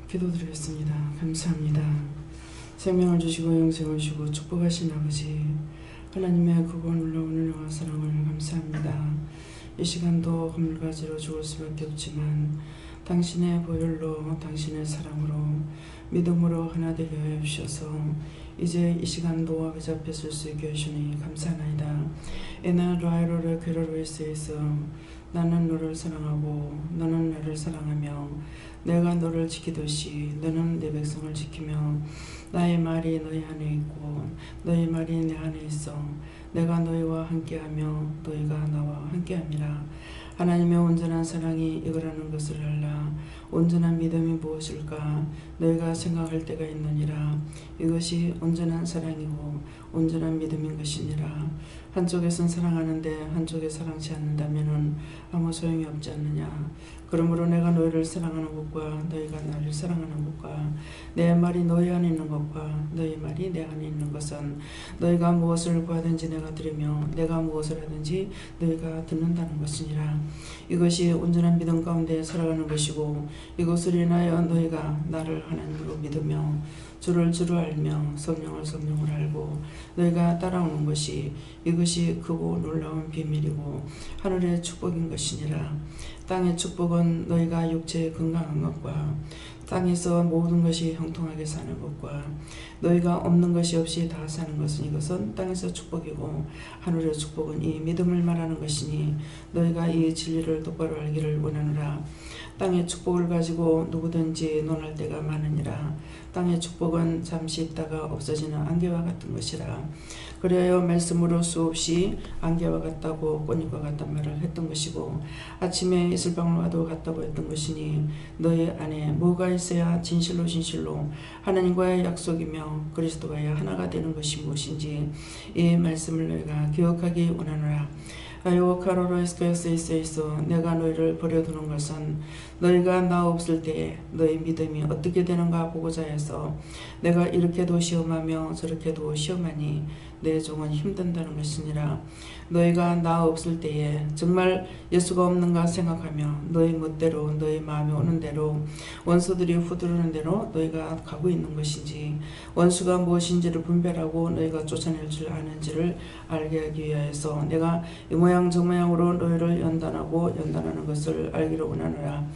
기도드리겠습니다. 감사합니다. 생명을 주시고 영생을 주시고 축복하신 아버지 하나님의 크고 놀라운 은혜와 사랑을 감사합니다. 이 시간도 허물가지로 죽을 수밖에 없지만 당신의 보혈로 당신의 사랑으로 믿음으로 하나 되게 하여 주셔서 이제 이 시간도 아버지 앞에 설 수 있게 하시니 감사하나이다. 에나 라이로를 괴로로에서 나는 너를 사랑하고 너는 나를 사랑하며 내가 너를 지키듯이 너는 내 백성을 지키며 나의 말이 너희 안에 있고 너희 말이 내 안에 있어 내가 너희와 함께하며 너희가 나와 함께함이라. 하나님의 온전한 사랑이 이거라는 것을 알라. 온전한 믿음이 무엇일까? 너희가 생각할 때가 있느니라. 이것이 온전한 사랑이고 온전한 믿음인 것이니라. 한쪽에선 사랑하는데 한쪽에 사랑치 않는다면 아무 소용이 없지 않느냐. 그러므로 내가 너희를 사랑하는 것과 너희가 나를 사랑하는 것과 내 말이 너희 안에 있는 것과 너희 말이 내 안에 있는 것은 너희가 무엇을 구하든지 내가 드리며 내가 무엇을 하든지 너희가 듣는다는 것이니라. 이것이 온전한 믿음 가운데 살아가는 것이고 이것을 인하여 너희가 나를 하나님으로 믿으며 주를 주로 알며 성령을 성령을 알고 너희가 따라오는 것이 이것이 크고 놀라운 비밀이고 하늘의 축복인 것이니라. 땅의 축복은 너희가 육체에 건강한 것과 땅에서 모든 것이 형통하게 사는 것과 너희가 없는 것이 없이 다 사는 것은 이것은 땅에서 축복이고 하늘의 축복은 이 믿음을 말하는 것이니 너희가 이 진리를 똑바로 알기를 원하노라. 땅의 축복을 가지고 누구든지 논할 때가 많으니라. 땅의 축복은 잠시 있다가 없어지는 안개와 같은 것이라. 그래야 말씀으로 수없이 안개와 같다고 꽃잎과 같단 말을 했던 것이고 아침에 이슬방울과도 같다고 했던 것이니 너희 안에 뭐가 있어야 진실로 진실로 하나님과의 약속이며 그리스도와의 하나가 되는 것이 무엇인지 이 말씀을 너희가 기억하기 원하노라. 아요 카로로에스케스에서 내가 너희를 버려두는 것은 너희가 나 없을 때에 너희 믿음이 어떻게 되는가 보고자 해서 내가 이렇게도 시험하며 저렇게도 시험하니 내 종은 힘든다는 것이니라. 너희가 나 없을 때에 정말 예수가 없는가 생각하며 너희 멋대로 너희 마음에 오는 대로 원수들이 후두르는 대로 너희가 가고 있는 것인지 원수가 무엇인지를 분별하고 너희가 쫓아낼 줄 아는지를 알게 하기 위하여서 내가 이 모양 저 모양으로 너희를 연단하고 연단하는 것을 알기를 원하노라.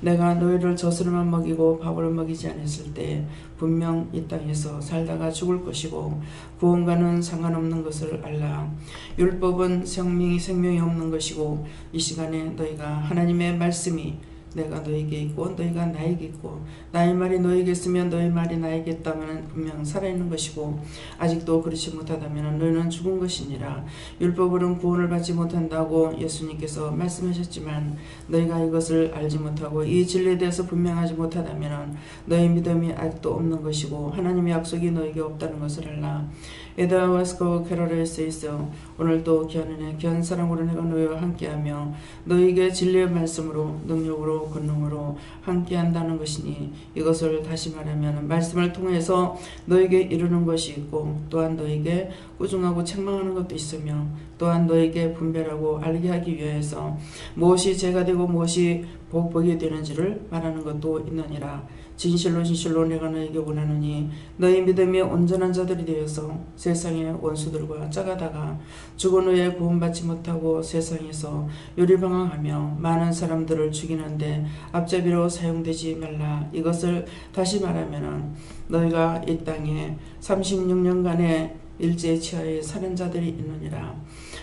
내가 너희를 젖을만 먹이고 밥을 먹이지 않았을 때 분명 이 땅에서 살다가 죽을 것이고 구원과는 상관없는 것을 알라. 율법은 생명이 없는 것이고 이 시간에 너희가 하나님의 말씀이 내가 너에게 있고 너희가 나에게 있고 나의 말이 너에게 있으면 너의 말이 나에게 있다면 분명 살아있는 것이고 아직도 그렇지 못하다면 너희는 죽은 것이니라. 율법으로는 구원을 받지 못한다고 예수님께서 말씀하셨지만 너희가 이것을 알지 못하고 이 진리에 대해서 분명하지 못하다면 너희 믿음이 아직도 없는 것이고 하나님의 약속이 너에게 없다는 것을 알라. 에다와스코 캐러레스에서 오늘도 귀한 귀한 사랑으로 내가 너희와 함께하며 너희에게 진리의 말씀으로 능력으로 권능으로 함께한다는 것이니 이것을 다시 말하면 말씀을 통해서 너에게 이루는 것이 있고 또한 너에게 꾸중하고 책망하는 것도 있으며 또한 너에게 분별하고 알게 하기 위해서 무엇이 죄가 되고 무엇이 복이 되는지를 말하는 것도 있느니라. 진실로 진실로 내가 너에게 원하노니 너희 믿음이 온전한 자들이 되어서 세상의 원수들과 짜가다가 죽은 후에 구원받지 못하고 세상에서 요리방황하며 많은 사람들을 죽이는데 앞잡이로 사용되지 말라. 이것을 다시 말하면 너희가 이 땅에 36년간의 일제 치하에 사는 자들이 있느니라.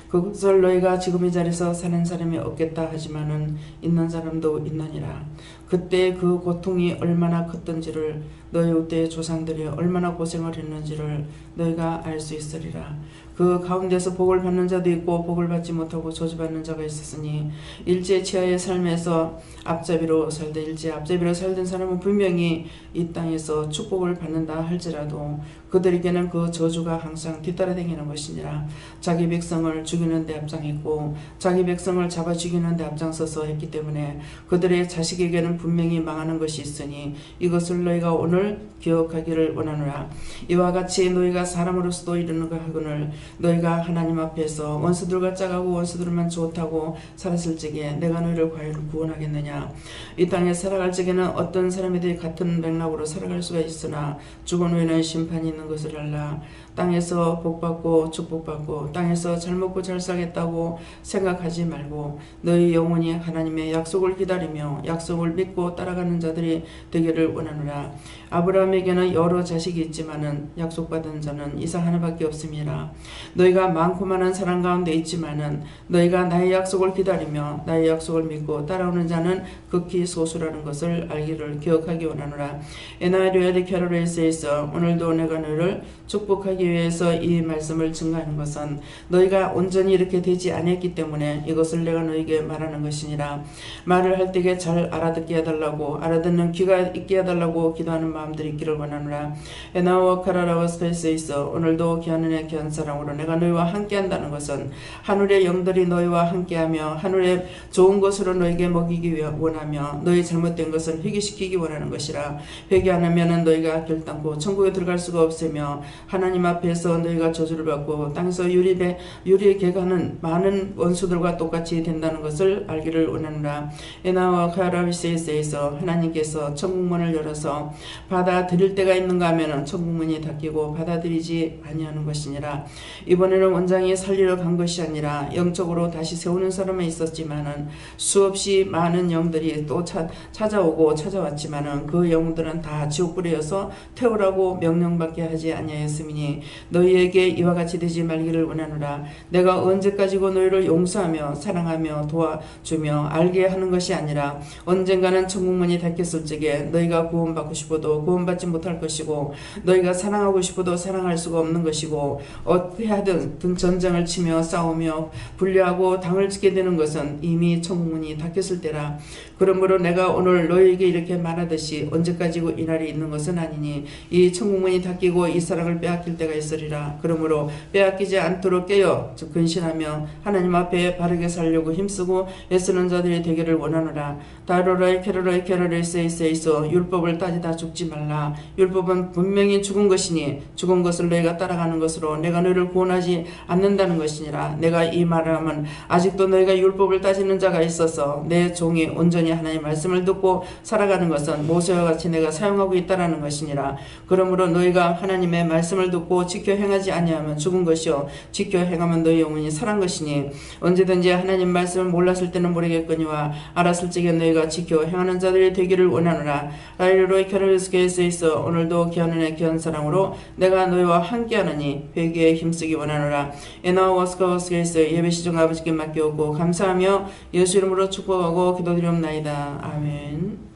그것을 너희가 지금 이 자리에서 사는 사람이 없겠다 하지만은 있는 사람도 있느니라. 그때 그 고통이 얼마나 컸던지를 너희 그때 조상들이 얼마나 고생을 했는지를 너희가 알 수 있으리라. 그 가운데서 복을 받는 자도 있고 복을 받지 못하고 저주받는 자가 있었으니 일제 치하의 삶에서 앞잡이로 살던 사람은 분명히 이 땅에서 축복을 받는다 할지라도 그들에게는 그 저주가 항상 뒤따라다니는 것이니라. 자기 백성을 죽이는 데 앞장했고 자기 백성을 잡아 죽이는 데 앞장서서 했기 때문에 그들의 자식에게는 분명히 망하는 것이 있으니 이것을 너희가 오늘 구원을 기억하기를 원하노라. 이와 같이 너희가 사람으로서도 이르는가 하거늘 너희가 하나님 앞에서 원수들과 짝하고 원수들만 좋다고 살았을 적에 내가 너희를 과연 구원하겠느냐. 이 땅에 살아갈 적에는 어떤 사람이든 같은 맥락으로 살아갈 수가 있으나 죽은 후에는 심판이 있는 것을 알라. 땅에서 복받고 축복받고 땅에서 잘 먹고 잘 살겠다고 생각하지 말고 너희 영혼이 하나님의 약속을 기다리며 약속을 믿고 따라가는 자들이 되기를 원하노라. 아브라함에게는 여러 자식이 있지만은 약속받은 자는 이삭 하나밖에 없음이라. 너희가 많고 많은 사람 가운데 있지만은 너희가 나의 약속을 기다리며 나의 약속을 믿고 따라오는 자는 극히 소수라는 것을 알기를 기억하기 원하노라. 에나리엘의 캐롤에서 있어 오늘도 내가 너희를 축복하기 위해서 이 말씀을 증거하는 것은 너희가 온전히 이렇게 되지 아니했기 때문에 이것을 내가 너희에게 말하는 것이니라. 말을 할 때에 잘 알아듣게 해달라고 알아듣는 귀가 있게 해달라고 기도하는 마음들이 있기를 원하노라. 에나와 카라라와 스페이스에 있어 오늘도 귀하는 귀한 사랑으로 내가 너희와 함께한다는 것은 하늘의 영들이 너희와 함께하며 하늘의 좋은 것으로 너희에게 먹이기 원하며 너희 잘못된 것은 회개시키기 원하는 것이라. 회개 안 하면은 너희가 결단코 천국에 들어갈 수가 없으며 하나님 앞에서 너희가 저주를 받고 땅에서 유리에 개가는 많은 원수들과 똑같이 된다는 것을 알기를 원하노라. 에나와 카라비세에서 하나님께서 천국문을 열어서 받아들일 때가 있는가 하면은 천국문이 닫히고 받아들이지 아니하는 것이니라. 이번에는 원장이 살리러 간 것이 아니라 영적으로 다시 세우는 사람은 있었지만은 수없이 많은 영들이 또 찾아오고 찾아왔지만은 그 영들은 다 지옥불이어서 태우라고 명령받게 하지 아니하였으니 너희에게 이와 같이 되지 말기를 원하노라. 내가 언제까지고 너희를 용서하며 사랑하며 도와주며 알게 하는 것이 아니라 언젠가는 천국문이 닫혔을 적에 너희가 구원받고 싶어도 구원받지 못할 것이고 너희가 사랑하고 싶어도 사랑할 수가 없는 것이고 어떻게 하든 전쟁을 치며 싸우며 분리하고 당을 짓게 되는 것은 이미 천국문이 닫혔을 때라. 그러므로 내가 오늘 너희에게 이렇게 말하듯이 언제까지고 이 날이 있는 것은 아니니 이 천국문이 닫히고 이 사랑을 빼앗길 때가 있으리라. 그러므로 빼앗기지 않도록 깨어 근신하며 하나님 앞에 바르게 살려고 힘쓰고 애쓰는 자들이 되기를 원하노라. 다로라이 캐로레스에 있어 율법을 따지다 죽지 말라. 율법은 분명히 죽은 것이니 죽은 것을 너희가 따라가는 것으로 내가 너희를 구원하지 않는다는 것이니라. 내가 이 말을 하면 아직도 너희가 율법을 따지는 자가 있어서 내 종이 온전히 하나님의 말씀을 듣고 살아가는 것은 모세와 같이 내가 사용하고 있다라는 것이니라. 그러므로 너희가 하나님의 말씀을 듣고 지켜 행하지 아니하면 죽은 것이요 지켜 행하면 너희 영혼이 살한 것이니 언제든지 하나님 말씀을 몰랐을 때는 모르겠거니와 알았을 적에 너희가 지켜 행하는 자들이 되기를 원하노라. 라이로의 캐롤리스케에서 있어 오늘도 귀하는 귀한 사랑으로 내가 너희와 함께하느니 회개에 힘쓰기 원하노라. 에나와 스카워스케에서 예배시종 아버지께 맡겨오고 감사하며 예수 이름으로 축복하고 기도드리옵나이다. 아멘.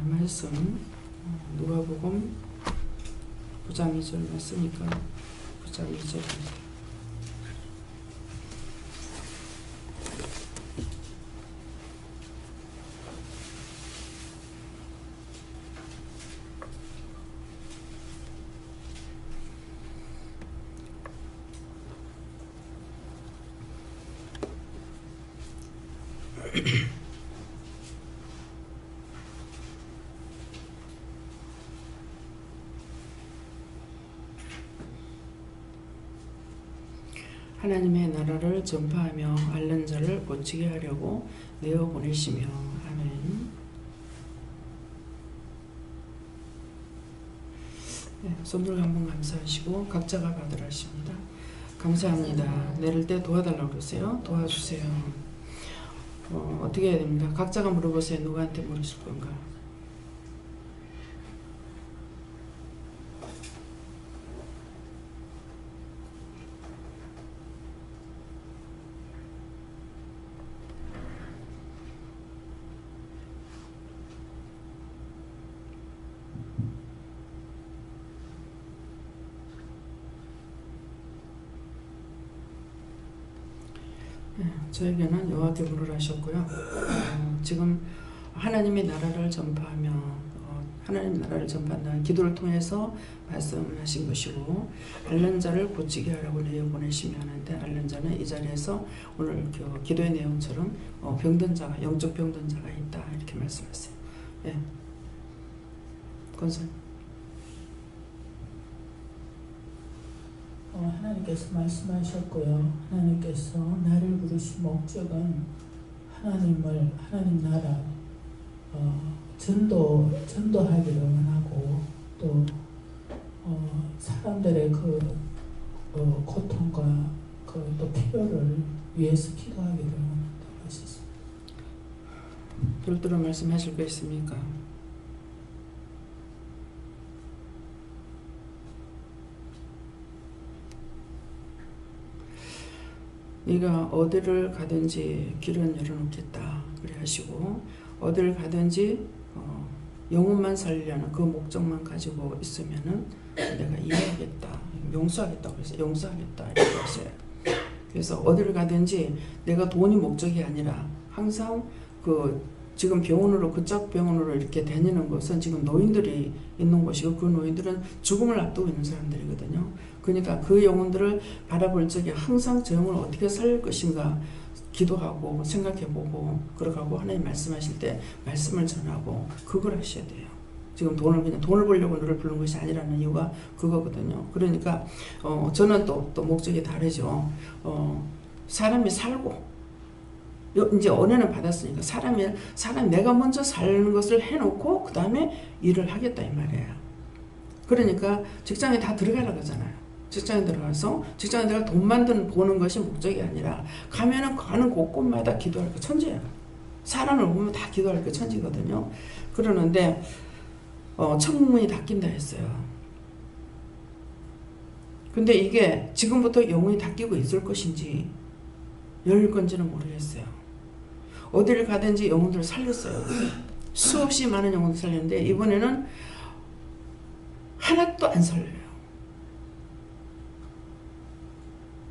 말씀 누가복음 9장 2절 말씀이니까 9장 2절입니다. 하나님의 나라를 전파하며 앓는 자를 고치게 하려고 내어 보내시며. 아멘. 네, 손들고 한번 감사하시고 각자가 받으라 하십니다. 감사합니다. 내릴 때 도와달라고 그러세요. 도와주세요. 어떻게 해야 됩니까? 각자가 물어보세요. 누구한테 물으실 건가? 저에게는 여호와께 물으라 하셨고요. 지금 하나님의 나라를 전파하며 하나님 나라를 전받는 기도를 통해서 말씀하신 것이고, 앓는 자를 고치게 하라고 내어보내시며 하는데, 앓는 자는 이 자리에서 오늘 그 기도의 내용처럼 병든 자가, 영적 병든 자가 있다 이렇게 말씀하세요. 예. 권선. 하나님께서 말씀하셨고요. 하나님께서 나를 부르신 목적은 하나님 나라 전도하기를 원하고, 또 사람들의 그 고통과 또 필요를 위해서 기도하기를 원한다고 하셨습니다. 별도로 말씀하실 거 있습니까? 네가 어디를 가든지 길은 열어놓겠다 그래 하시고, 어디를 가든지 영혼만 살리려는 그 목적만 가지고 있으면은 내가 이해하겠다, 용서하겠다고 해서 용서하겠다 이렇게 하세요. 그래서 어디를 가든지 내가 돈이 목적이 아니라 항상 지금 병원으로, 그쪽 병원으로 이렇게 다니는 것은 지금 노인들이 있는 곳이고, 그 노인들은 죽음을 앞두고 있는 사람들이거든요. 그러니까 그 영혼들을 바라볼 적에 항상 저 영혼을 어떻게 살릴 것인가 기도하고 생각해보고, 그러고 하나님 말씀하실 때 말씀을 전하고 그걸 하셔야 돼요. 지금 그냥 돈을 벌려고 노래를 부르는 것이 아니라는 이유가 그거거든요. 그러니까 저는 또 목적이 다르죠. 사람이 살고 이제 은혜는 받았으니까 사람 내가 먼저 사는 것을 해놓고 그 다음에 일을 하겠다 이 말이에요. 그러니까 직장에 다 들어가라고 하잖아요. 직장에 들어가서 직장에 내가 돈만 버는 것이 목적이 아니라 가는 곳곳마다 기도할 거 천지예요. 사람을 보면 다 기도할 거 천지거든요. 그러는데 천국문이 닫힌다 했어요. 근데 이게 지금부터 영문이 닫히고 있을 것인지 열릴 건지는 모르겠어요. 어디를 가든지 영혼들을 살렸어요. 수없이 많은 영혼을 살렸는데 이번에는 하나도 안 살려요.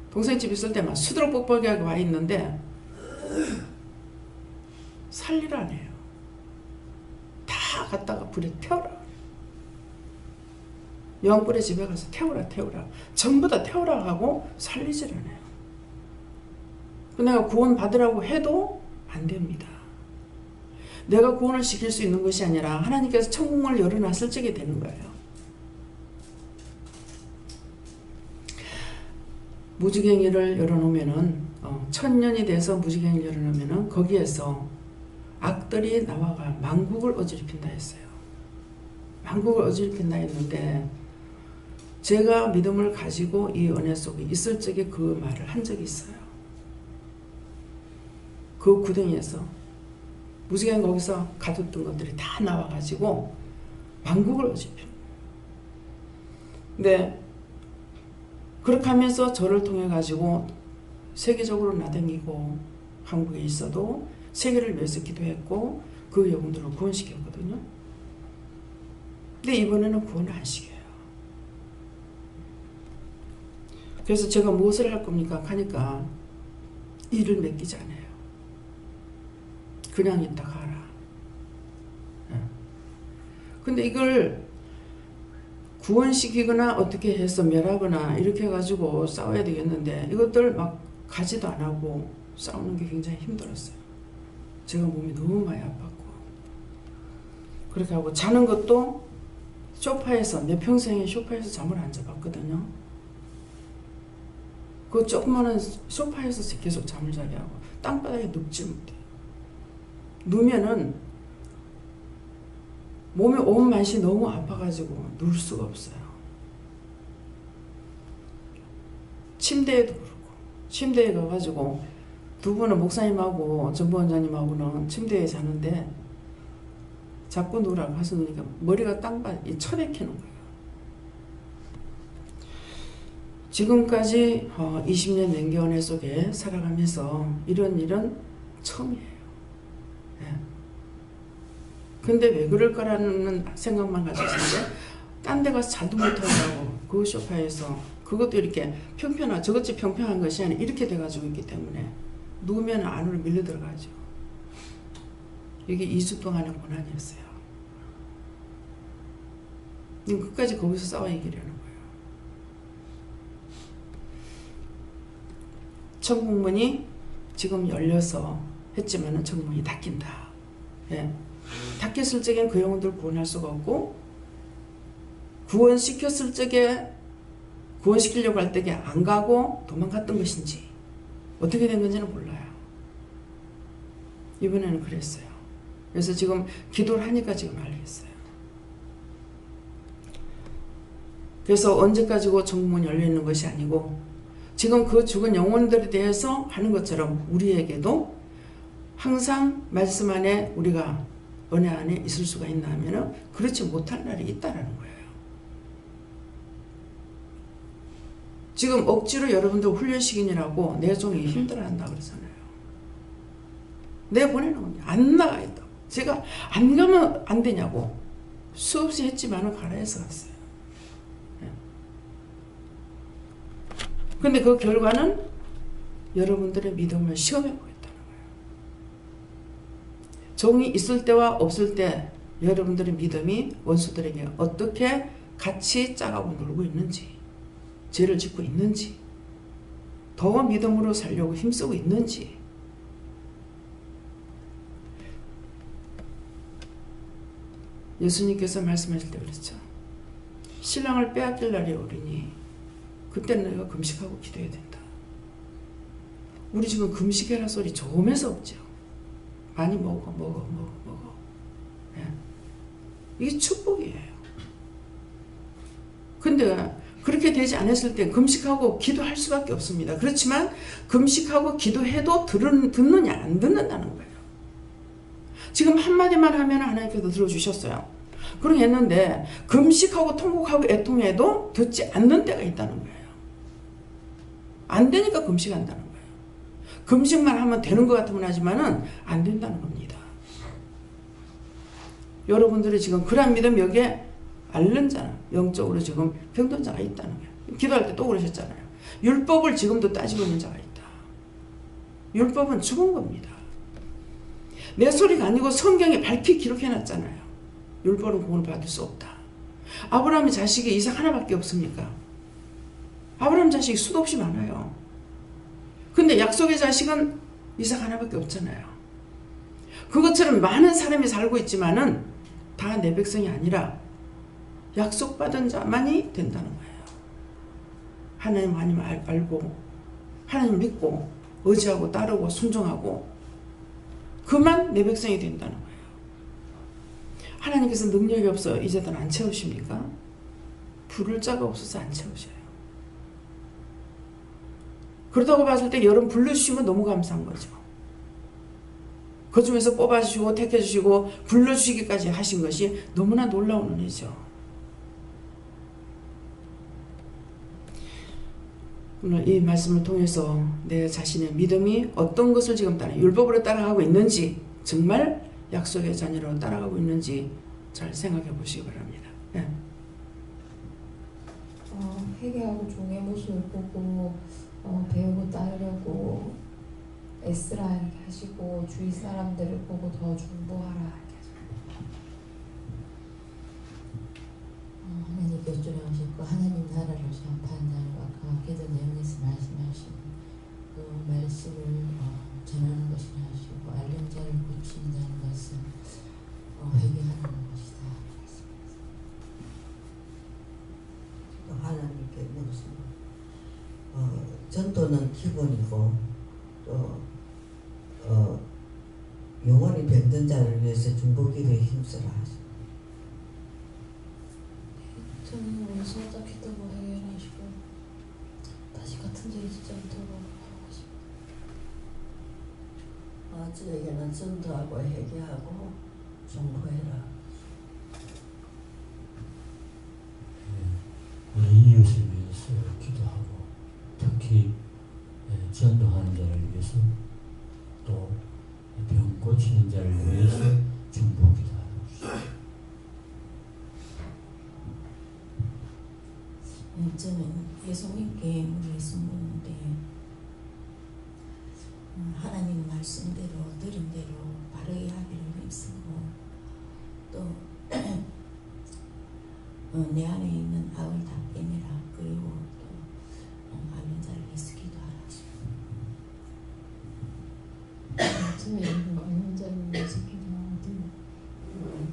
동생 집 있을 때만 수두룩 뻑뻑하게 와 있는데 살리라 안 해요. 다 갖다가 불에 태워라. 영불의 집에 가서 태우라. 전부 다 태우라 하고 살리질 않아요. 내가 구원 받으라고 해도 안 됩니다. 내가 구원을 시킬 수 있는 것이 아니라 하나님께서 천국문을 열어놨을 적에 되는 거예요. 무지갱이를 열어놓으면은 1000년이 돼서 무지갱이를 열어놓으면은 거기에서 악들이 나와가 만국을 어지럽힌다 했어요. 만국을 어지럽힌다 했는데 제가 믿음을 가지고 이 은혜 속에 있을 적에 그 말을 한 적이 있어요. 그 구덩이에서 무지개 거기서 가뒀던 것들이 다 나와가지고 만국을 어지럽혀. 근데 그렇게 하면서 저를 통해 가지고 세계적으로 나다니고 한국에 있어도 세계를 위해서 기도했고 그 영혼들을 구원시켰거든요. 근데 이번에는 구원을 안 시켜요. 그래서 제가 무엇을 할 겁니까? 하니까 일을 맡기지 않아요. 그냥 있다 가라. 근데 이걸 구원시키거나 어떻게 해서 멸하거나 이렇게 해가지고 싸워야 되겠는데 이것들 막 가지도 안 하고 싸우는 게 굉장히 힘들었어요. 제가 몸이 너무 많이 아팠고 그렇게 하고 자는 것도 소파에서 내 평생에 소파에서 잠을 안 자봤거든요. 그 조그마한 소파에서 계속 잠을 자게 하고 땅바닥에 눕지 못해. 누우면은 몸에 온 맛이 너무 아파가지고 누울 수가 없어요. 침대에도 그렇고 침대에 가가지고 두 분은 목사님하고 전부원장님하고는 침대에 자는데 자꾸 누우라고 해서 누우니까 머리가 땅바닥에 처박히는 거예요. 지금까지 20년 냉겨운의 속에 살아가면서 이런 일은 처음이에요. 근데 왜 그럴까라는 생각만 가지고 있는데 딴 데 가서 자도 못하고 그 소파에서 그것도 이렇게 저것이 평평한 것이 아니라 이렇게 돼가지고 있기 때문에 누우면 안으로 밀려 들어가죠. 이게 2주 동안의 고난이었어요. 끝까지 거기서 싸워 이기려는 거예요. 천국문이 지금 열려서 했지만은 천국문이 닫힌다. 예. 닫혔을 적엔 그 영혼들 구원할 수가 없고, 구원시켰을 적에 구원시키려고 할 때에 안 가고 도망갔던 것인지 어떻게 된 건지는 몰라요. 이번에는 그랬어요. 그래서 지금 기도를 하니까 지금 알겠어요. 그래서 언제까지고 천국문이 열려있는 것이 아니고, 지금 그 죽은 영혼들에 대해서 하는 것처럼 우리에게도 항상 말씀 안에 우리가 은혜 안에 있을 수가 있나 하면은 그렇지 못할 날이 있다라는 거예요. 지금 억지로 여러분들 훈련시키느라고 내 종이 힘들어한다 그러잖아요. 내보내는 안 나가 있다고. 제가 안 가면 안 되냐고 수없이 했지만은 가라 해서 갔어요. 근데 그 결과는 여러분들의 믿음을 시험해 보겠다는 거예요. 종이 있을 때와 없을 때 여러분들의 믿음이 원수들에게 어떻게 같이 짜가고 놀고 있는지, 죄를 짓고 있는지, 더 믿음으로 살려고 힘쓰고 있는지. 예수님께서 말씀하실 때 그랬죠. 신랑을 빼앗길 날이 오리니 그때는 내가 금식하고 기도해야 된다. 우리 지금 금식해라 소리 좋으면서 없죠. 많이 먹어. 예. 이게 축복이에요. 근데 그렇게 되지 않았을 때 금식하고 기도할 수밖에 없습니다. 그렇지만 금식하고 기도해도 듣느냐 안 듣는다는 거예요. 지금 한마디만 하면 하나님께서 들어주셨어요. 그렇게 했는데 금식하고 통곡하고 애통해도 듣지 않는 때가 있다는 거예요. 안 되니까 금식한다는 거예요. 금식만 하면 되는 것 같으면 하지만은 안 된다는 겁니다. 여러분들이 지금 그런 믿음 여기에 앓는 자는 영적으로 지금 병든 자가 있다는 거예요. 기도할 때 또 그러셨잖아요. 율법을 지금도 따지고 있는 자가 있다. 율법은 죽은 겁니다. 내 소리가 아니고 성경에 밝히 기록해놨잖아요. 율법은 구원을 받을 수 없다. 아브라함의 자식이 이삭 하나밖에 없습니까? 아브라함 자식이 수도 없이 많아요. 근데 약속의 자식은 이삭 하나밖에 없잖아요. 그것처럼 많은 사람이 살고 있지만은 다 내 백성이 아니라 약속받은 자만이 된다는 거예요. 하나님 알고 하나님 믿고 의지하고 따르고 순종하고 그만 내 백성이 된다는 거예요. 하나님께서 능력이 없어 이제들 안 채우십니까? 부를 자가 없어서 안 채우셔요. 그렇다고 봤을 때 여러분 불러주시면 너무 감사한 거죠. 그 중에서 뽑아주시고 택해주시고 불러주시기까지 하신 것이 너무나 놀라운 은혜죠. 오늘 이 말씀을 통해서 내 자신의 믿음이 어떤 것을 지금 율법으로 따라가고 있는지, 정말 약속의 자녀로 따라가고 있는지 잘 생각해 보시기 바랍니다. 네. 회개하고 종의 모습을 보고 배우고 따르려고 애쓰라 이렇게 하시고 주위 사람들을 보고 더 중보하라 이렇게 하시고 하나님께 어쩌려고 하나님 나라를 전파한 자와 기도 내용에서 말씀하신 그 말씀을 전하는 것이라 하시고 알린 자를 고친다는 것은 회개하는 것이다. 하나님께 묻습니다. 전도는 기본이고 또 영원히 병든 자를 위해서 중보기도에 힘쓰라 하십니다. 저는 오늘 수업했다고 해결하시고 다시 같은 죄 짓지 않도록 하고 싶습니다. 저에게는 전도하고 회개하고 중보해라. 우리 이웃을 위해서 기도하고 특히 전도하는 자를 위해서 또 병 고치는 자를 위해서 중보기도하라. 저는 예수님께 물었었는데 하나님 말씀대로 들은 대로 바르게 하기를 힘쓰고 또 내 안에 있는 악을 다 빼내라. 그리고 또 앓는 자를 예수 기도하라 하십니다. 주의 앓는 자를 예수 기도하되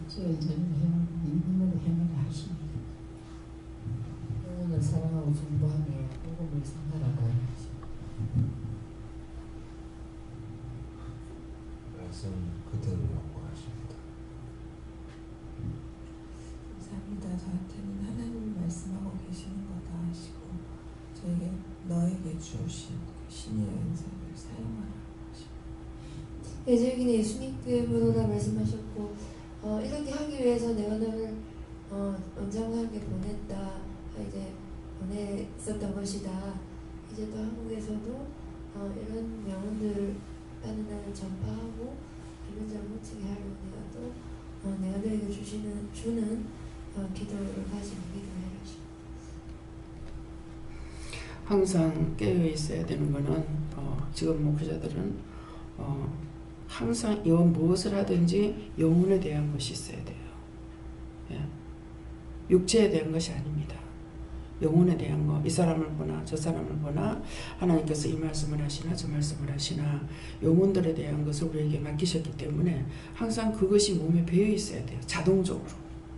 주의 저를 믿음으로 행하라 하십니다. 영혼을 사랑하고 존버하며 복음을 상하라 하십니다. 말씀 그대로 요구하십니다. 감사합니다. 저한테는 하나님이 말씀하고 계시는 거다 하시고 저에게 너에게 주신 그 신의 은사를 사용하라 하십니다. 예수님이 예수님께로다 말씀하셨고 이렇게 하기 위해서 내가 너를 언장하게 보냈다. 이제 보냈었던 것이다. 이제 또 한국에서도 이런 명언들을 다른 나라를 전파하고 이런 잘 못치게 하려고 내가 너에게 주는 기도를 가지고 기도해라. 항상 깨어 있어야 되는 거는 지금 목회자들은 항상 무엇을 하든지 영혼에 대한 것이 있어야 돼요. 예. 육체에 대한 것이 아닙니다. 영혼에 대한 거, 이 사람을 보나 저 사람을 보나 하나님께서 이 말씀을 하시나 저 말씀을 하시나 영혼들에 대한 것을 우리에게 맡기셨기 때문에 항상 그것이 몸에 배어 있어야 돼요. 자동적으로.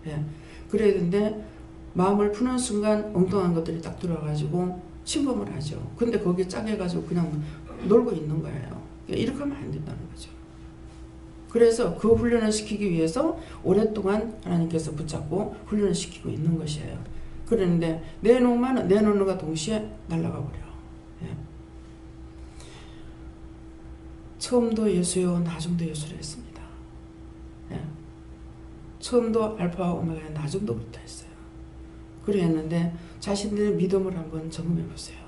예. 그래야 되는데 마음을 푸는 순간 엉뚱한 것들이 딱 들어와가지고 침범을 하죠. 근데 거기에 짜게가지고 그냥 놀고 있는 거예요. 이렇게 하면 안 된다는 거죠. 그래서 그 훈련을 시키기 위해서 오랫동안 하나님께서 붙잡고 훈련을 시키고 있는 것이에요. 그런데 내놓으면 내놓는가 동시에 날아가 버려. 예. 처음도 예수요 나중도 예수를 했습니다. 예. 처음도 알파와 오메가의 나중도 붙어 있어요. 그래 했는데 자신들의 믿음을 한번 점검해 보세요.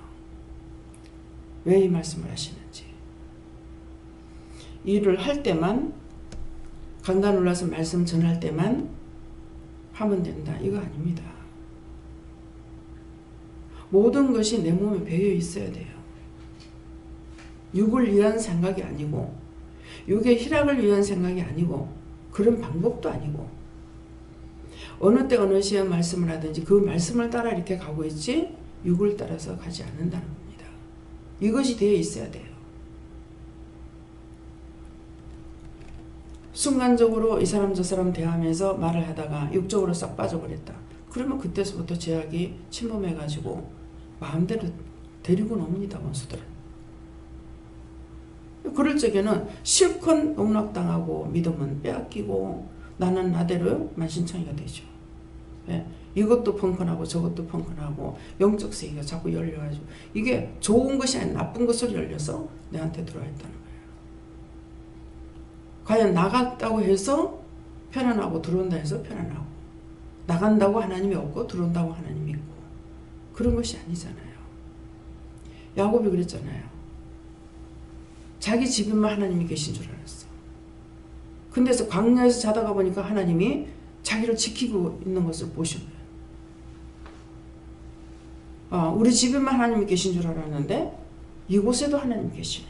왜 이 말씀을 하시는지. 일을 할 때만 강단 올라서 말씀 전할 때만 하면 된다. 이거 아닙니다. 모든 것이 내 몸에 배어 있어야 돼요. 육을 위한 생각이 아니고 육의 희락을 위한 생각이 아니고 그런 방법도 아니고 어느 때 어느 시에 말씀을 하든지 그 말씀을 따라 이렇게 가고 있지 육을 따라서 가지 않는다는 겁니다. 이것이 되어 있어야 돼요. 순간적으로 이 사람 저 사람 대하면서 말을 하다가 육적으로 싹 빠져버렸다. 그러면 그때서부터 죄악이 침범해가지고 마음대로 데리고 놉니다. 원수들은. 그럴 적에는 실컷 농락당하고 믿음은 빼앗기고 나는 나대로 만신창이가 되죠. 예. 이것도 펑크나고 저것도 펑크나고 영적 세계가 자꾸 열려가지고 이게 좋은 것이 아닌 나쁜 것으로 열려서 내한테 들어와 있다는 거예요. 과연 나갔다고 해서 편안하고 들어온다 해서 편안하고 나간다고 하나님이 없고 들어온다고 하나님이 있고 그런 것이 아니잖아요. 야곱이 그랬잖아요. 자기 집에만 하나님이 계신 줄 알았어. 근데서 광야에서 자다가 보니까 하나님이 자기를 지키고 있는 것을 보신 거예요. 우리 집에만 하나님이 계신 줄 알았는데 이곳에도 하나님이 계시네.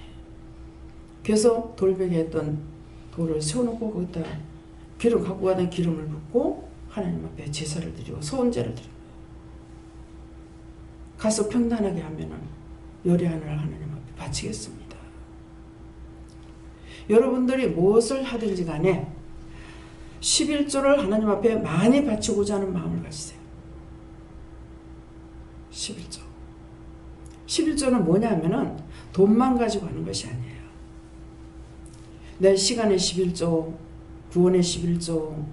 그래서 돌베개 했던 돌을 세워놓고 거기다 기름 갖고 가던 기름을 붓고 하나님 앞에 제사를 드리고 소원제를 드려요. 가서 평단하게 하면은 요리하느라 하나님 앞에 바치겠습니다. 여러분들이 무엇을 하든지 간에 11조를 하나님 앞에 많이 바치고자 하는 마음을 가지세요. 11조. 11조는 뭐냐면은 돈만 가지고 하는 것이 아니에요. 내 시간의 11조, 구원의 11조,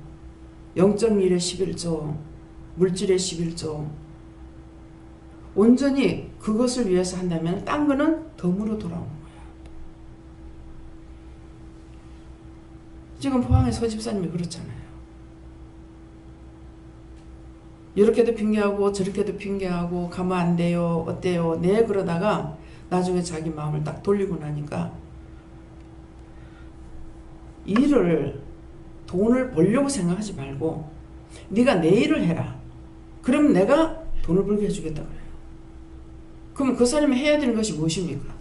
영적 일의 11조, 물질의 11조. 온전히 그것을 위해서 한다면 딴 거는 덤으로 돌아오는 거야. 지금 포항의 서집사님이 그렇잖아요. 이렇게도 핑계하고 저렇게도 핑계하고 가면 안 돼요. 어때요? 네 그러다가 나중에 자기 마음을 딱 돌리고 나니까 일을 돈을 벌려고 생각하지 말고 네가 내 일을 해라. 그럼 내가 돈을 벌게 해주겠다 그래요. 그럼 그 사람이 해야 되는 것이 무엇입니까?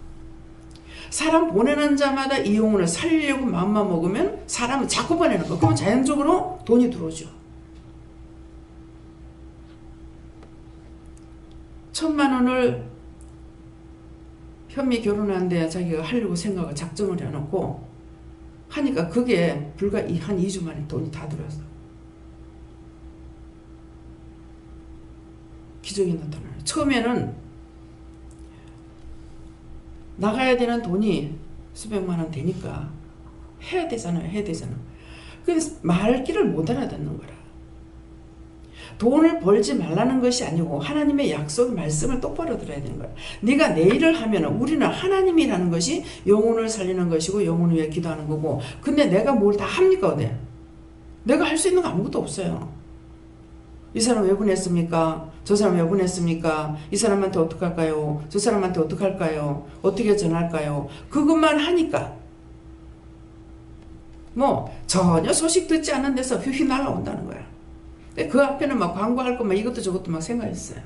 사람 보내는 자마다 이 영혼을 살리려고 마음만 먹으면 사람은 자꾸 보내는 거. 그럼 자연적으로 돈이 들어오죠. 1,000만 원을 현미 결혼하는데 자기가 하려고 생각을 작정을 해놓고 하니까 그게 불과 한 2주 만에 돈이 다 들어왔어. 기적이 나타나요. 처음에는 나가야 되는 돈이 수백만 원 되니까 해야 되잖아요. 해야 되잖아. 그래서 말귀를 못 알아듣는 거라. 돈을 벌지 말라는 것이 아니고 하나님의 약속 말씀을 똑바로 들어야 되는 거야. 네가 내 일을 하면 우리는 하나님이라는 것이 영혼을 살리는 것이고 영혼을 위해 기도하는 거고, 근데 내가 뭘 다 합니까? 어디? 내가 할 수 있는 거 아무것도 없어요. 이 사람 왜 보냈습니까? 저 사람 왜 보냈습니까? 이 사람한테 어떡할까요? 저 사람한테 어떡할까요? 어떻게 전할까요? 그것만 하니까 뭐 전혀 소식 듣지 않은 데서 휙휙 날아온다는 거야. 그 앞에는 막 광고할 거 막 이것도 저것도 막 생각했어요.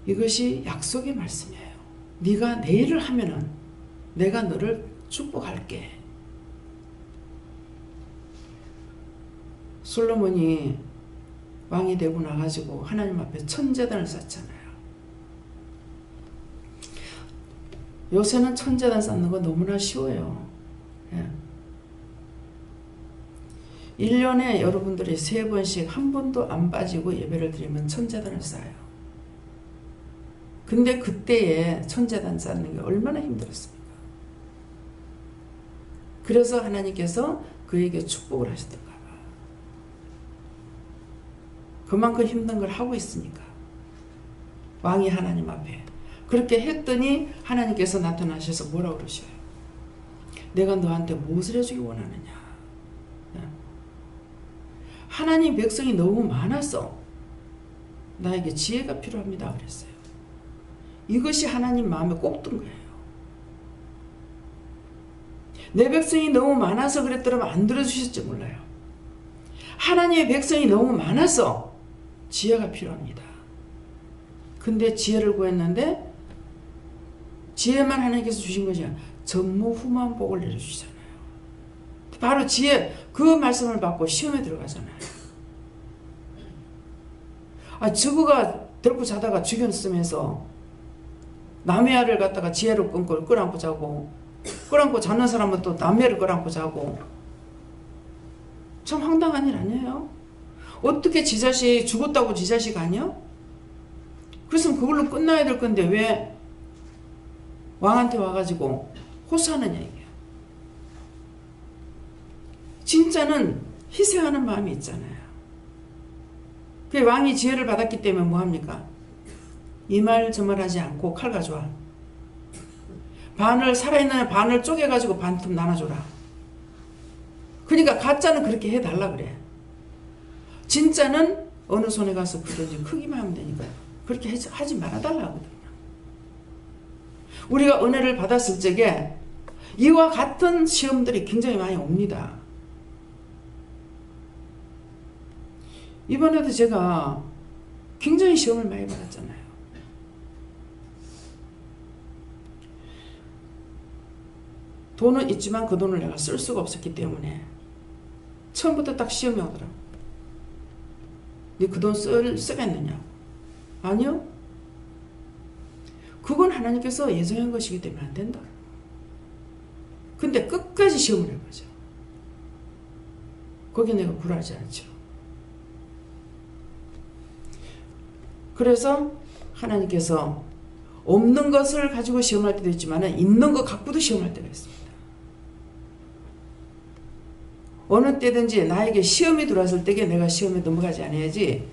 이것이 약속의 말씀이에요. 네가 내 일을 하면은 내가 너를 축복할게. 솔로몬이 왕이 되고 나가지고 하나님 앞에 천제단을 쌓잖아요. 요새는 천제단 쌓는 거 너무나 쉬워요. 예. 1년에 여러분들이 3번씩 한 번도 안 빠지고 예배를 드리면 천제단을 쌓아요. 근데 그때에 천제단 쌓는 게 얼마나 힘들었습니까? 그래서 하나님께서 그에게 축복을 하시던가 봐. 그만큼 힘든 걸 하고 있으니까. 왕이 하나님 앞에. 그렇게 했더니 하나님께서 나타나셔서 뭐라고 그러셔요? 내가 너한테 무엇을 해주기 원하느냐? 하나님 백성이 너무 많아서 나에게 지혜가 필요합니다 그랬어요. 이것이 하나님 마음에 꼭 든 거예요. 내 백성이 너무 많아서 그랬더라면 안 들어주실지 몰라요. 하나님의 백성이 너무 많아서 지혜가 필요합니다. 근데 지혜를 구했는데 지혜만 하나님께서 주신 것이 아니라 전무후무한 복을 내려주시잖아요. 바로 지혜, 그 말씀을 받고 시험에 들어가잖아요. 저거가 들고 자다가 죽였으면서 남의 아를 갖다가 지혜로 끊고 끌어안고 자고, 끌어안고 자는 사람은 또 남의 아를 끌어안고 자고, 참 황당한 일 아니에요? 어떻게 지 자식 죽었다고 지 자식 아니야? 그랬으면 그걸로 끝나야 될 건데 왜 왕한테 와가지고 호소하느냐 이게. 진짜는 희생하는 마음이 있잖아요. 그 왕이 지혜를 받았기 때문에 뭐합니까? 이 말 저 말 하지 않고 칼 가져와. 반을 살아있는 반을 쪼개가지고 반틈 나눠줘라. 그러니까 가짜는 그렇게 해달라 그래. 진짜는 어느 손에 가서 그런지 크기만 하면 되니까 그렇게 하지 말아달라 하거든요. 우리가 은혜를 받았을 적에 이와 같은 시험들이 굉장히 많이 옵니다. 이번에도 제가 굉장히 시험을 많이 받았잖아요. 돈은 있지만 그 돈을 내가 쓸 수가 없었기 때문에 처음부터 딱 시험이 오더라고. 네 그 돈 쓰겠느냐? 아니요. 그건 하나님께서 예정한 것이기 때문에 안 된다. 근데 끝까지 시험을 해보죠. 거기에 내가 굴하지 않죠. 그래서 하나님께서 없는 것을 가지고 시험할 때도 있지만 있는 것 갖고도 시험할 때가 있습니다. 어느 때든지 나에게 시험이 들어왔을 때에 내가 시험에 넘어가지 않아야지,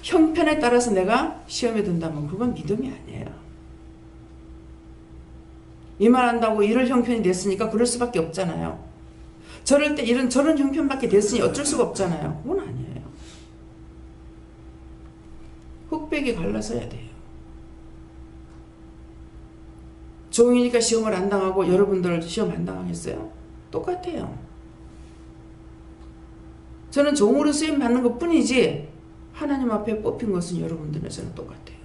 형편에 따라서 내가 시험에 든다면 그건 믿음이 아니에요. 이 말 한다고 이럴 형편이 됐으니까 그럴 수밖에 없잖아요. 저럴 때 저런 형편밖에 됐으니 어쩔 수가 없잖아요. 그건 아니에요. 흑백이 갈라서야 돼요. 종이니까 시험을 안 당하고 여러분들 시험 안 당하겠어요? 똑같아요. 저는 종으로 쓰임 받는 것 뿐이지 하나님 앞에 뽑힌 것은 여러분들은 저는 똑같아요.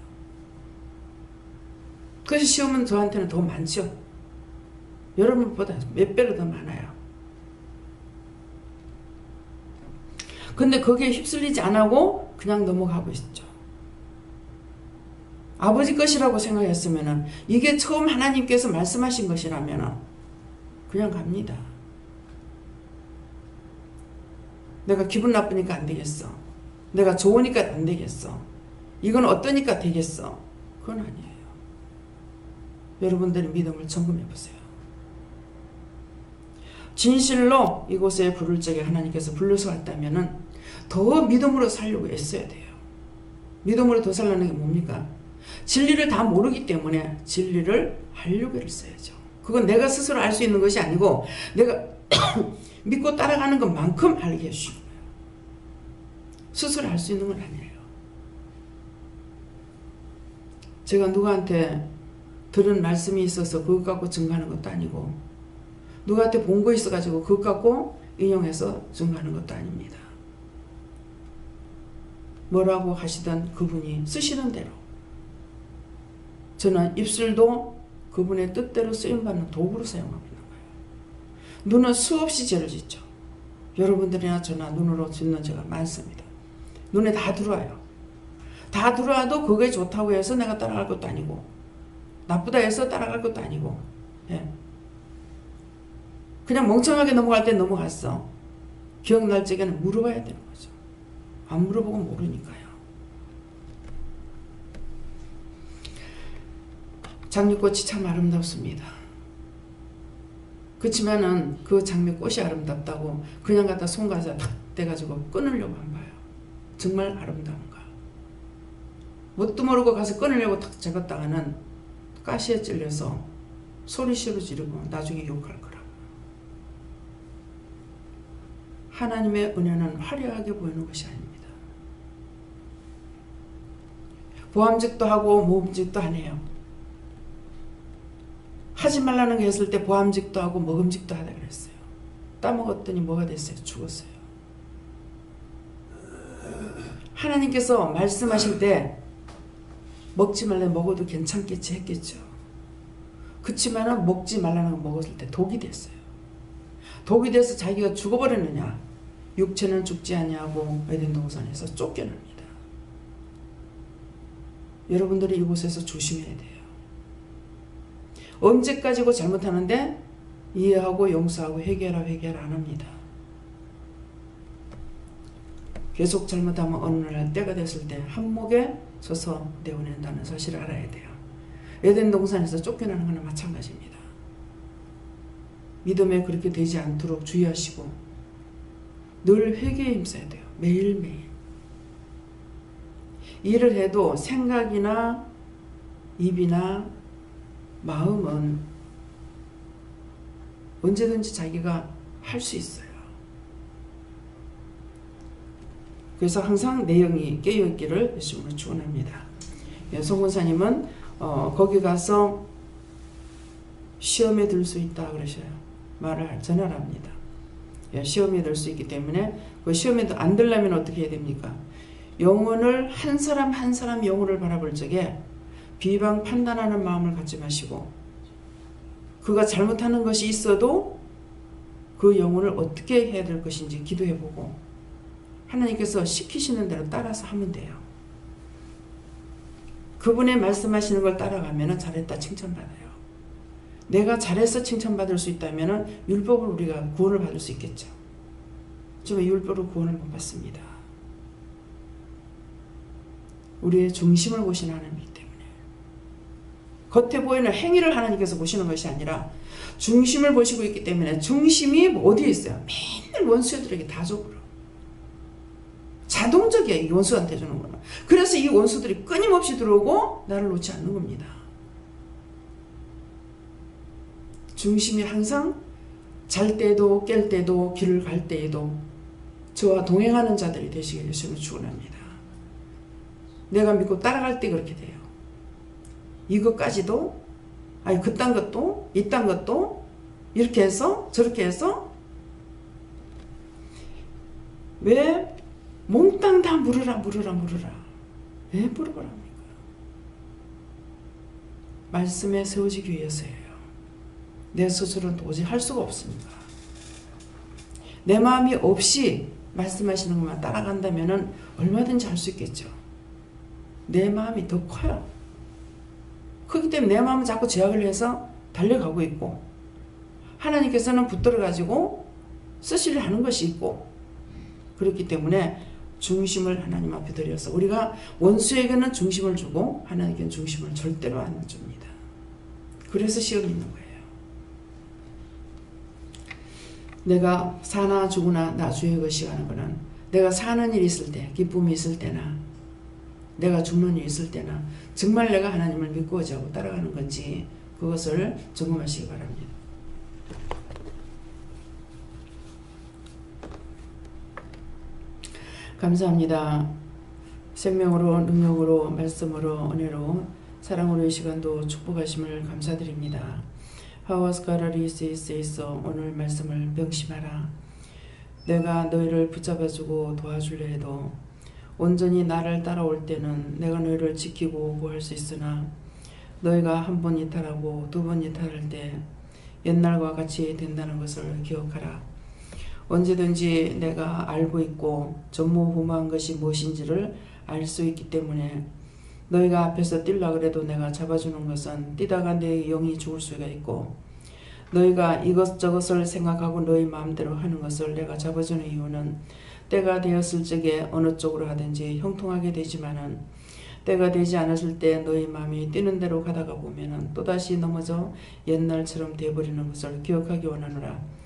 그래서 시험은 저한테는 더 많죠. 여러분보다 몇 배로 더 많아요. 근데 거기에 휩쓸리지 안 하고 그냥 넘어가고 있죠. 아버지 것이라고 생각했으면은, 이게 처음 하나님께서 말씀하신 것이라면은 그냥 갑니다. 내가 기분 나쁘니까 안 되겠어. 내가 좋으니까 안 되겠어. 이건 어떠니까 되겠어. 그건 아니에요. 여러분들의 믿음을 점검해 보세요. 진실로 이곳에 부를 적에 하나님께서 불러서 왔다면은 더 믿음으로 살려고 애써야 돼요. 믿음으로 더 살라는 게 뭡니까? 진리를 다 모르기 때문에 진리를 하려고 애를 써야죠. 그건 내가 스스로 알 수 있는 것이 아니고 내가 믿고 따라가는 것만큼 알게 해주신 거예요. 스스로 알 수 있는 건 아니에요. 제가 누구한테 들은 말씀이 있어서 그것 갖고 증거하는 것도 아니고, 누구한테 본 거 있어가지고 그것 갖고 인용해서 증거하는 것도 아닙니다. 뭐라고 하시던 그분이 쓰시는 대로, 저는 입술도 그분의 뜻대로 쓰임받는 도구로 사용하고 있는 거예요. 눈은 수없이 죄를 짓죠. 여러분들이나 저나 눈으로 짓는 죄가 많습니다. 눈에 다 들어와요. 다 들어와도 그게 좋다고 해서 내가 따라갈 것도 아니고, 나쁘다 해서 따라갈 것도 아니고, 예. 그냥 멍청하게 넘어갈 때 넘어갔어. 기억날 적에는 물어봐야 되는 거죠. 안 물어보고 모르니까요. 장미꽃이 참 아름답습니다. 그렇지만은 그 장미꽃이 아름답다고 그냥 갖다 손 가서 탁 대가지고 끊으려고 안 봐요. 정말 아름다운가. 뭣도 모르고 가서 끊으려고 탁 잡았다가는 가시에 찔려서 소리시로 지르고 나중에 욕할 거라고. 하나님의 은혜는 화려하게 보이는 것이 아닙니다. 보암직도 하고 모음직도 안 해요. 하지 말라는 거 했을 때 보암직도 하고 먹음직도 하다 그랬어요. 따먹었더니 뭐가 됐어요? 죽었어요. 하나님께서 말씀하실 때 먹지 말래 먹어도 괜찮겠지 했겠죠. 그렇지만은 먹지 말라는 거 먹었을 때 독이 됐어요. 독이 돼서 자기가 죽어버렸느냐? 육체는 죽지 아니하고 에덴 동산에서 쫓겨납니다. 여러분들이 이곳에서 조심해야 돼요. 언제까지고 잘못하는데 이해하고 용서하고 회개하라 안 합니다. 계속 잘못하면 어느 날 때가 됐을 때 한목에 서서 내어낸다는 사실을 알아야 돼요. 에덴 동산에서 쫓겨나는 것은 마찬가지입니다. 믿음에 그렇게 되지 않도록 주의하시고 늘 회개에 힘써야 돼요. 매일매일. 일을 해도 생각이나 입이나 마음은 언제든지 자기가 할 수 있어요. 그래서 항상 내영이 깨어있기를 예수님으로 축원합니다. 송근사님은 거기 가서 시험에 들 수 있다 그러셔요. 말을 전하랍니다. 시험에 들 수 있기 때문에 그 시험에 안 들려면 어떻게 해야 됩니까? 영혼을 한 사람 한 사람 영혼을 바라볼 적에 비방 판단하는 마음을 갖지 마시고, 그가 잘못하는 것이 있어도 그 영혼을 어떻게 해야 될 것인지 기도해보고 하나님께서 시키시는 대로 따라서 하면 돼요. 그분의 말씀하시는 걸 따라가면 잘했다 칭찬받아요. 내가 잘해서 칭찬받을 수 있다면 율법을 우리가 구원을 받을 수 있겠죠. 하지만 율법으로 구원을 못 받습니다. 우리의 중심을 보시는 하나님이기 때문에, 겉에 보이는 행위를 하나님께서 보시는 것이 아니라 중심을 보시고 있기 때문에, 중심이 어디에 있어요? 맨날 원수들에게 다 줘. 자동적이야, 이 원수한테 주는 거는. 그래서 이 원수들이 끊임없이 들어오고 나를 놓지 않는 겁니다. 중심이 항상 잘 때도 깰 때도 길을 갈 때에도 저와 동행하는 자들이 되시길 예수님을 축원합니다. 내가 믿고 따라갈 때 그렇게 돼요. 이것까지도, 아니 그딴 것도 이딴 것도 이렇게 해서 저렇게 해서 왜 몽땅 다 물으라 왜 물어보랍니까? 말씀에 세워지기 위해서예요. 내 스스로는 도저히 할 수가 없습니다. 내 마음이 없이 말씀하시는 것만 따라간다면 얼마든지 할 수 있겠죠. 내 마음이 더 커요. 그렇기 때문에 내 마음은 자꾸 제약을 해서 달려가고 있고, 하나님께서는 붙들어 가지고 쓰시려 하는 것이 있고, 그렇기 때문에 중심을 하나님 앞에 드려서 우리가 원수에게는 중심을 주고 하나님께는 중심을 절대로 안 줍니다. 그래서 시험이 있는 거예요. 내가 사나 죽으나 나 주의 것이 하는 거는, 내가 사는 일이 있을 때, 기쁨이 있을 때나 내가 죽는 일이 있을 때나 정말 내가 하나님을 믿고 자고 따라가는 건지 그것을 점검하시기 바랍니다. 감사합니다. 생명으로, 능력으로, 말씀으로, 은혜로, 사랑으로 이 시간도 축복하심을 감사드립니다. 하와스카라리스에서 오늘 말씀을 명심하라. 내가 너희를 붙잡아주고 도와줄려 해도 온전히 나를 따라올 때는 내가 너희를 지키고 구할 수 있으나 너희가 한 번 이탈하고 두 번 이탈할 때 옛날과 같이 된다는 것을 기억하라. 언제든지 내가 알고 있고 전무후무한 것이 무엇인지를 알 수 있기 때문에 너희가 앞에서 뛰려고 해도 내가 잡아주는 것은 뛰다가 내 영이 죽을 수가 있고, 너희가 이것저것을 생각하고 너희 마음대로 하는 것을 내가 잡아주는 이유는 때가 되었을 적에 어느 쪽으로 하든지 형통하게 되지만은 때가 되지 않았을 때 너희 마음이 뛰는 대로 가다가 보면은 또다시 넘어져 옛날처럼 되어버리는 것을 기억하기 원하노라.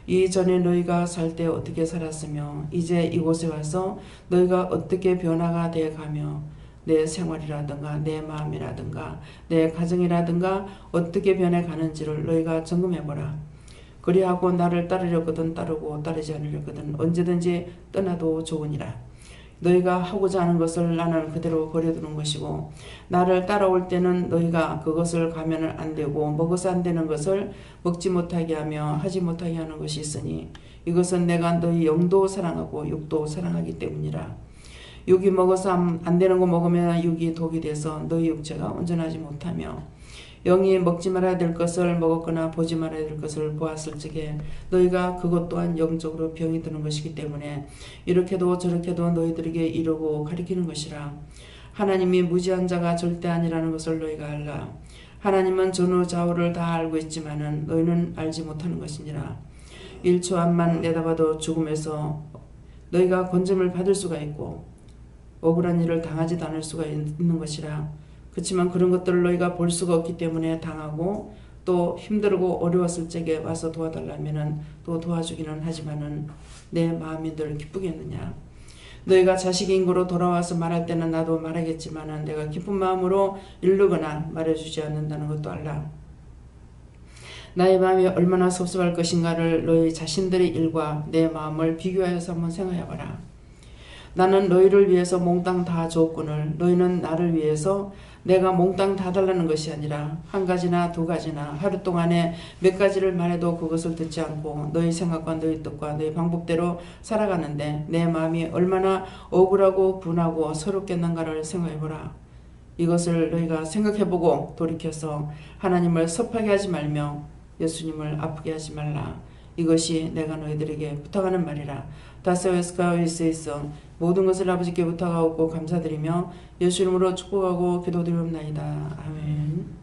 이전에 너희가 살 때 어떻게 살았으며 이제 이곳에 와서 너희가 어떻게 변화가 되어가며 내 생활이라든가 내 마음이라든가 내 가정이라든가 어떻게 변해가는지를 너희가 점검해보라. 그리하고 나를 따르려거든 따르고 따르지 않으려거든 언제든지 떠나도 좋으니라. 너희가 하고자 하는 것을 나는 그대로 버려두는 것이고, 나를 따라올 때는 너희가 그것을 가면 안 되고 먹어서 안 되는 것을 먹지 못하게 하며 하지 못하게 하는 것이 있으니 이것은 내가 너희 영도 사랑하고 육도 사랑하기 때문이라. 육이 먹어서 안 되는 거 먹으면 육이 독이 돼서 너희 육체가 온전하지 못하며, 영이 먹지 말아야 될 것을 먹었거나 보지 말아야 될 것을 보았을 적에 너희가 그것 또한 영적으로 병이 드는 것이기 때문에 이렇게도 저렇게도 너희들에게 이르고 가리키는 것이라. 하나님이 무지한 자가 절대 아니라는 것을 너희가 알라. 하나님은 전후 좌우를 다 알고 있지만은 너희는 알지 못하는 것이니라. 1초 앞만 내다봐도 죽음에서 너희가 건짐을 받을 수가 있고 억울한 일을 당하지도 않을 수가 있는 것이라. 그렇지만 그런 것들을 너희가 볼 수가 없기 때문에 당하고 또 힘들고 어려웠을 적에 와서 도와달라면은 또 도와주기는 하지만은 내 마음이 늘 기쁘겠느냐. 너희가 자식인 거로 돌아와서 말할 때는 나도 말하겠지만은 내가 기쁜 마음으로 이르거나 말해주지 않는다는 것도 알라. 나의 마음이 얼마나 섭섭할 것인가를 너희 자신들의 일과 내 마음을 비교하여서 한번 생각해봐라. 나는 너희를 위해서 몽땅 다 줬거늘 너희는 나를 위해서 내가 몽땅 다 달라는 것이 아니라 한 가지나 두 가지나 하루 동안에 몇 가지를 말해도 그것을 듣지 않고 너희 생각과 너희 뜻과 너희 방법대로 살아가는데 내 마음이 얼마나 억울하고 분하고 서럽겠는가를 생각해보라. 이것을 너희가 생각해보고 돌이켜서 하나님을 섭하게 하지 말며 예수님을 아프게 하지 말라. 이것이 내가 너희들에게 부탁하는 말이라. 다스웨스카위스에서 모든 것을 아버지께 부탁하고 감사드리며 예수 이름으로 축복하고 기도드리옵나이다. 아멘.